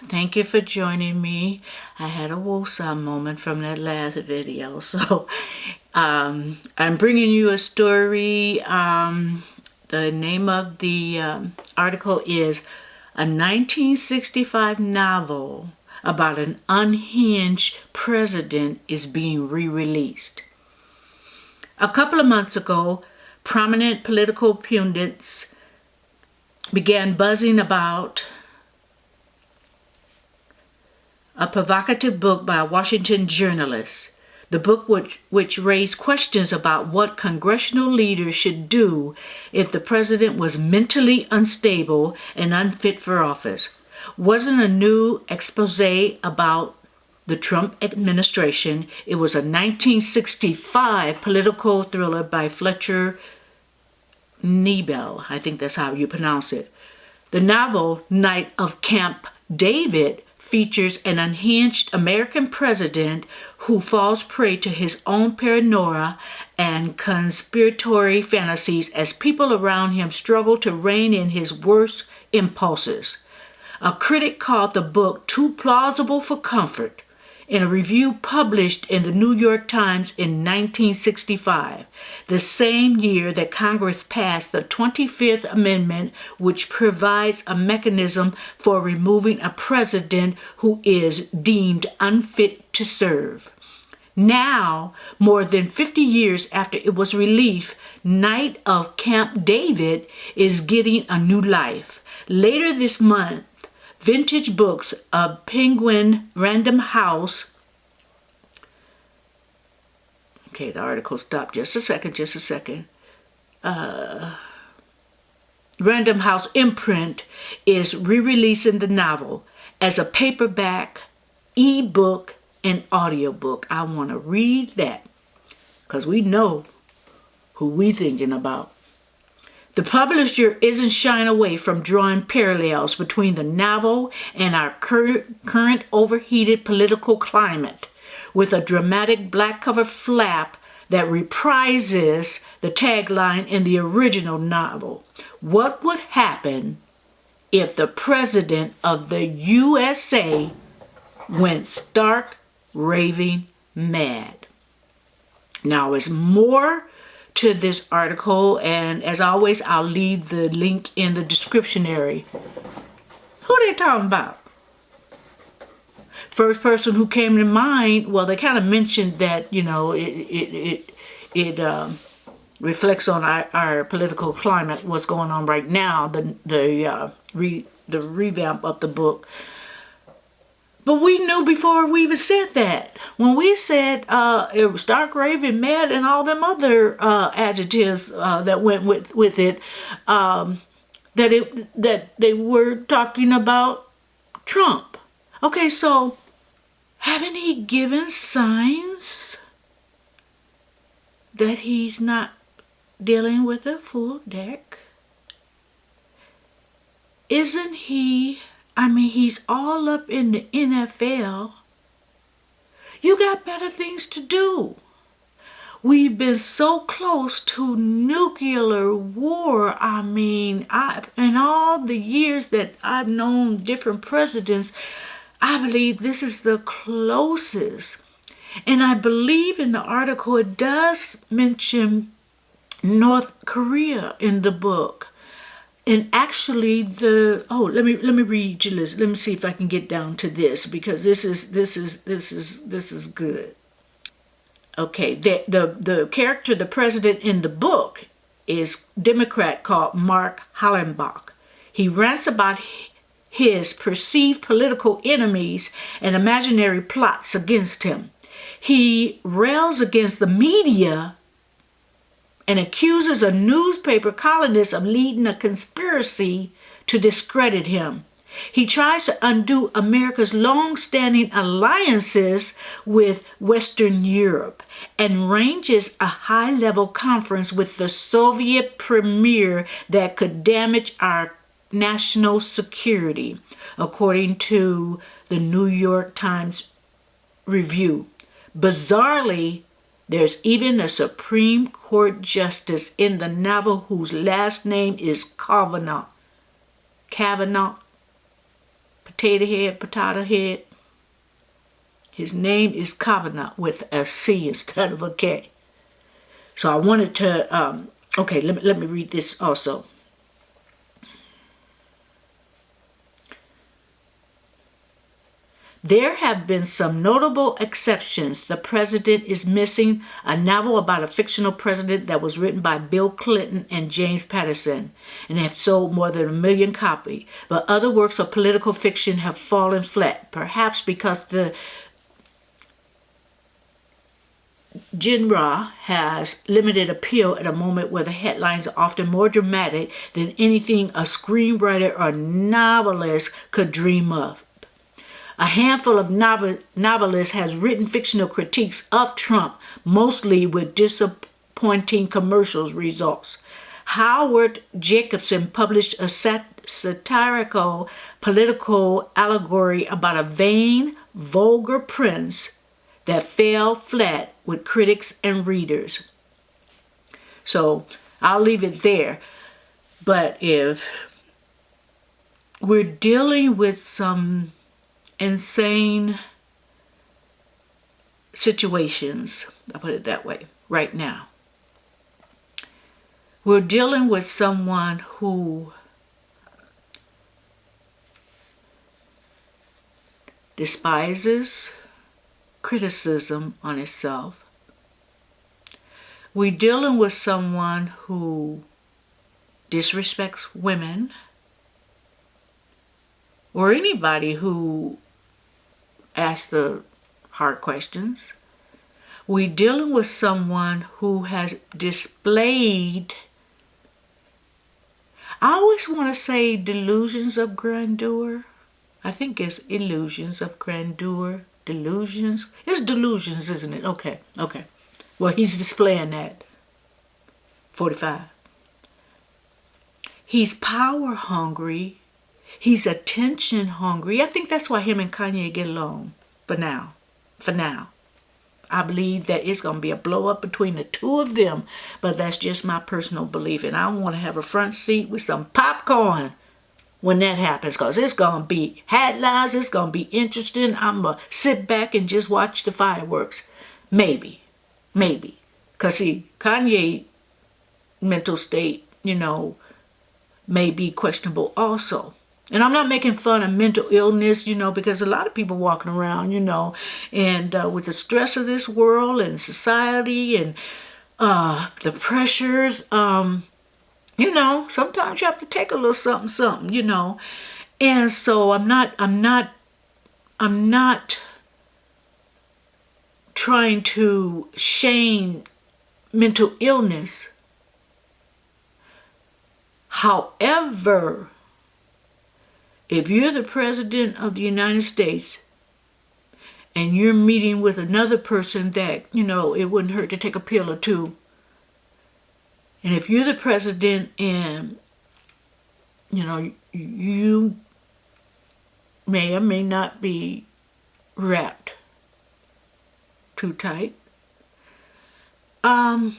Thank you for joining me. I had a woosah moment from that last video. So I'm bringing you a story. The name of the article is a 1965 novel about an unhinged president is being re-released. A couple of months ago, prominent political pundits began buzzing about a provocative book by a Washington journalist. The book which raised questions about what congressional leaders should do if the president was mentally unstable and unfit for office. Wasn't a new expose about the Trump administration. It was a 1965 political thriller by Fletcher Nebel. I think that's how you pronounce it. The novel, Night of Camp David, features an unhinged American president who falls prey to his own paranoia and conspiratory fantasies as people around him struggle to rein in his worst impulses. A critic called the book too plausible for comfort in a review published in the New York Times in 1965, the same year that Congress passed the 25th Amendment, which provides a mechanism for removing a president who is deemed unfit to serve. Now, more than 50 years after it was released, Night of Camp David is getting a new life. Later this month, Vintage Books of Penguin Random House. Okay, the article stopped. Just a second. Random House imprint is re-releasing the novel as a paperback, ebook, and audiobook. I want to read that because we know who we thinking about. The publisher isn't shying away from drawing parallels between the novel and our current overheated political climate, with a dramatic black cover flap that reprises the tagline in the original novel. What would happen if the president of the USA went stark raving mad? Now, there's more to this article, and as always, I'll leave the link in the description area. Who they talking about? First person who came to mind, well, they kind of mentioned that, you know, it reflects on our political climate, what's going on right now, the revamp of the book. But we knew before we even said that. When we said it was stark raving mad and all them other adjectives that went with it, that they were talking about Trump. Okay, so haven't he given signs that he's not dealing with a full deck? Isn't he? I mean, he's all up in the NFL. You got better things to do. We've been so close to nuclear war. I mean, in all the years that I've known different presidents, I believe this is the closest. And I believe in the article it does mention North Korea in the book. And actually, let me read you this. Let me see if I can get down to this, because this is good. Okay, the character, the president in the book, is Democrat called Mark Hallenbach. He rants about his perceived political enemies and imaginary plots against him. He rails against the media and accuses a newspaper columnist of leading a conspiracy to discredit him. He tries to undo America's long-standing alliances with Western Europe and arranges a high-level conference with the Soviet premier that could damage our national security, according to the New York Times review. Bizarrely, there's even a Supreme Court justice in the novel whose last name is Kavanaugh. potato head. His name is Kavanaugh with a C instead of a K. So I wanted to, okay, let me read this also. There have been some notable exceptions. The President is Missing, a novel about a fictional president that was written by Bill Clinton and James Patterson and have sold more than 1 million copies. But other works of political fiction have fallen flat, perhaps because the genre has limited appeal at a moment where the headlines are often more dramatic than anything a screenwriter or novelist could dream of. A handful of novelists has written fictional critiques of Trump, mostly with disappointing commercials results. Howard Jacobson published a satirical political allegory about a vain, vulgar prince that fell flat with critics and readers. So I'll leave it there. But if we're dealing with some insane situations, I'll put it that way, right now. We're dealing with someone who despises criticism on itself. We're dealing with someone who disrespects women or anybody who asks the hard questions. We're dealing with someone who has displayed, I always want to say delusions of grandeur. I think it's illusions of grandeur. Delusions? It's delusions, isn't it? Okay. Well, he's displaying that. 45. He's power hungry. He's attention hungry. I think that's why him and Kanye get along. For now. I believe that it's going to be a blow up between the two of them. But that's just my personal belief. And I want to have a front seat with some popcorn when that happens, because it's going to be headlines, it's going to be interesting. I'm going to sit back and just watch the fireworks. Maybe. Because see, Kanye mental state, may be questionable also. And I'm not making fun of mental illness, because a lot of people walking around, and with the stress of this world and society and the pressures, sometimes you have to take a little something, And so I'm not trying to shame mental illness. However, if you're the President of the United States and you're meeting with another person that, it wouldn't hurt to take a pill or two, and if you're the president and, you may or may not be wrapped too tight, then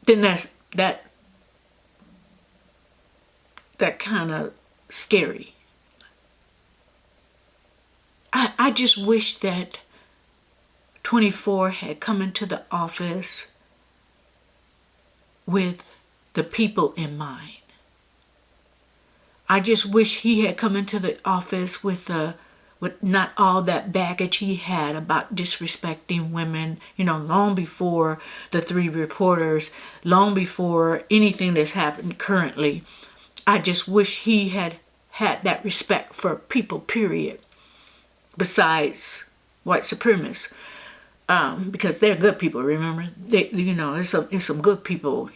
that's that kind of scary. I just wish that 24 had come into the office with the people in mind. I just wish he had come into the office with not all that baggage he had about disrespecting women, long before the 3 reporters, long before anything that's happened currently. I just wish he had that respect for people, period, besides white supremacists. Because they're good people, remember? It's some good people,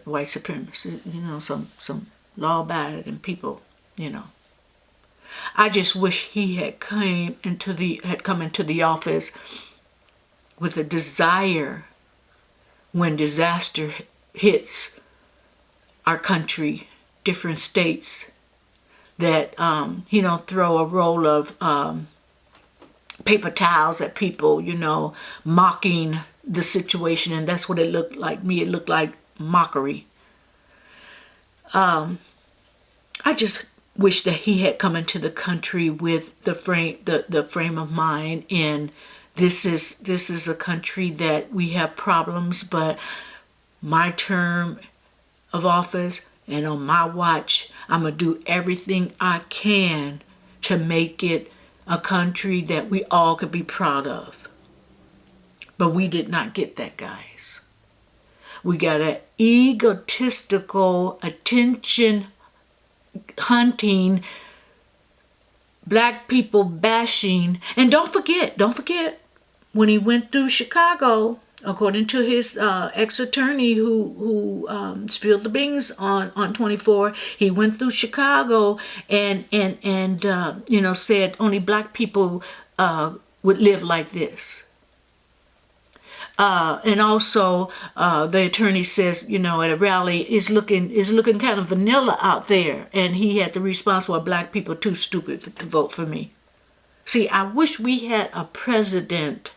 white supremacists, some law-abiding people, I just wish he had come into the office with a desire when disaster hits our country, different states, that throw a roll of paper towels at people, mocking the situation, and that's what it looked like me. It looked like mockery. I just wish that he had come into the country with the frame of mind in this is a country that we have problems, but my term of office and on my watch, I'm going to do everything I can to make it a country that we all could be proud of. But we did not get that, guys. We got an egotistical, attention hunting, black people bashing. And don't forget, when he went through Chicago, according to his ex-attorney who spilled the beans on 24, he went through Chicago and said only black people would live like this. And also, the attorney says, at a rally, is looking kind of vanilla out there, and he had the response, "Well, black people are too stupid to vote for me." See, I wish we had a president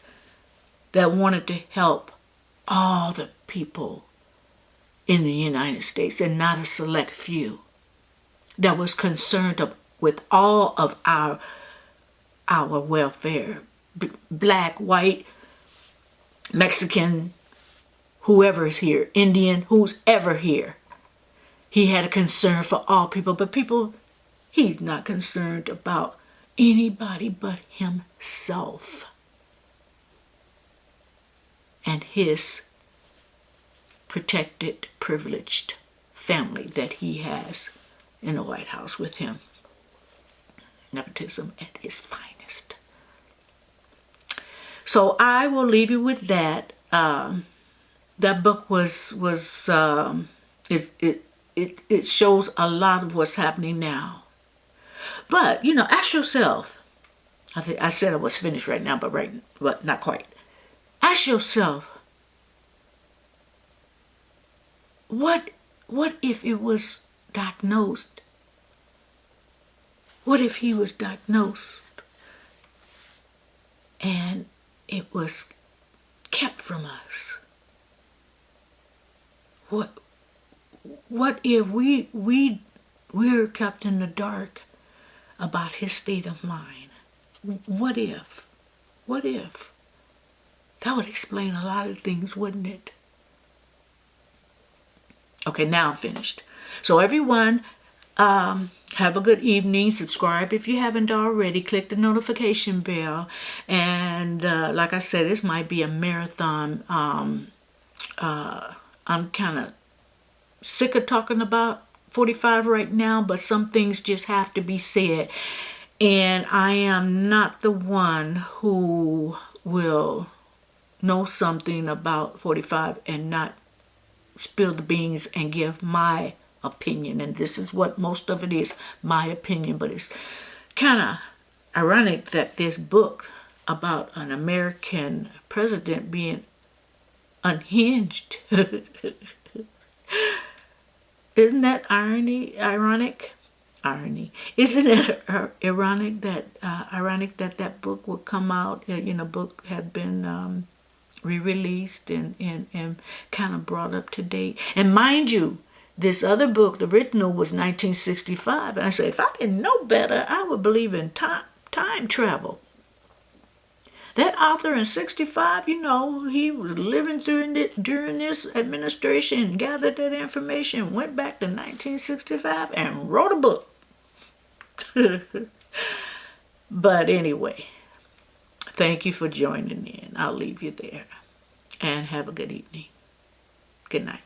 that wanted to help all the people in the United States and not a select few, that was concerned with all of our welfare, black, white, Mexican, whoever is here, Indian, who's ever here. He had a concern for all people, but he's not concerned about anybody but himself and his protected, privileged family that he has in the White House with him. Nepotism at its finest. So I will leave you with that. That book it shows a lot of what's happening now. But ask yourself. I said I was finished right now, but not quite. Ask yourself, what if it was diagnosed? What if he was diagnosed and it was kept from us? What if we're kept in the dark about his state of mind? What if? That would explain a lot of things, wouldn't it? Okay, now I'm finished. So everyone, have a good evening. Subscribe if you haven't already. Click the notification bell. And like I said, this might be a marathon. I'm kind of sick of talking about 45 right now, but some things just have to be said. And I am not the one who will know something about 45 and not spill the beans and give my opinion. And this is what most of it is, my opinion. But it's kind of ironic that this book about an American president being unhinged. Isn't that ironic? Isn't it ironic that that book would come out? Book had been re-released and kind of brought up to date. And mind you, this other book, the original, was 1965. And I said, if I didn't know better, I would believe in time travel. That author in 65, he was living during this administration, gathered that information, went back to 1965 and wrote a book. But anyway, thank you for joining in. I'll leave you there. And have a good evening. Good night.